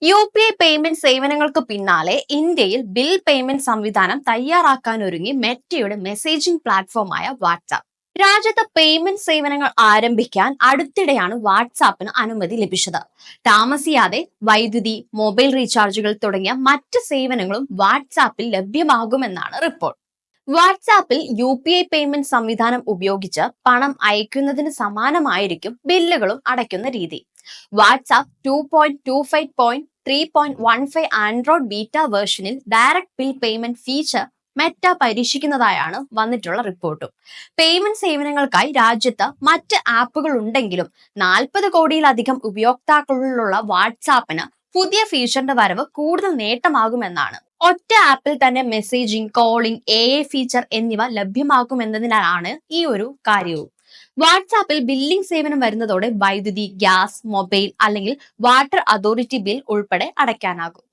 UPI payment സേവനങ്ങൾക്ക് പിന്നാലെ ഇന്ത്യയിൽ ബിൽ പേയ്മെന്റ് സംവിധാനം തയ്യാറാക്കാനൊരുങ്ങി മെറ്റയുടെ മെസ്സേജിംഗ് പ്ലാറ്റ്ഫോമായ വാട്സാപ്പ്. രാജ്യത്ത് പേയ്മെന്റ് സേവനങ്ങൾ ആരംഭിക്കാൻ അടുത്തിടെയാണ് വാട്സാപ്പിന് അനുമതി ലഭിച്ചത്. താമസിയാതെ വൈദ്യുതി, മൊബൈൽ റീചാർജുകൾ തുടങ്ങിയ മറ്റ് സേവനങ്ങളും വാട്സാപ്പിൽ ലഭ്യമാകുമെന്നാണ് റിപ്പോർട്ട്. വാട്സാപ്പിൽ UPI പേയ്മെന്റ് സംവിധാനം ഉപയോഗിച്ച് പണം അയക്കുന്നതിന് സമാനമായിരിക്കും ബില്ലുകളും അടയ്ക്കുന്ന രീതി. വാട്സാപ്പ് 2.25.3.15 ആൻഡ്രോയിഡ് ബീറ്റ വേർഷനിൽ direct bill payment feature Meta പരീക്ഷിക്കുന്നതായാണ് വന്നിട്ടുള്ള റിപ്പോർട്ടും. പേയ്മെന്റ് സേവനങ്ങൾക്കായി രാജ്യത്ത് മറ്റ് ആപ്പുകൾ ഉണ്ടെങ്കിലും 40 കോടിയിലധികം ഉപയോക്താക്കളുള്ള വാട്സാപ്പിന് പുതിയ ഫീച്ചറിന്റെ വരവ് കൂടുതൽ നേട്ടമാകുമെന്നാണ്. ഒറ്റ ആപ്പിൽ തന്നെ മെസ്സേജിംഗ്, കോളിംഗ്, AI ഫീച്ചർ എന്നിവ ലഭ്യമാക്കുമെന്നതിനാലാണ് ഈ ഒരു കാര്യവും. വാട്സാപ്പിൽ ബില്ലിംഗ് സേവനം വരുന്നതോടെ വൈദ്യുതി, ഗ്യാസ്, മൊബൈൽ അല്ലെങ്കിൽ വാട്ടർ അതോറിറ്റി ബിൽ ഉൾപ്പെടെ അടയ്ക്കാനാകും.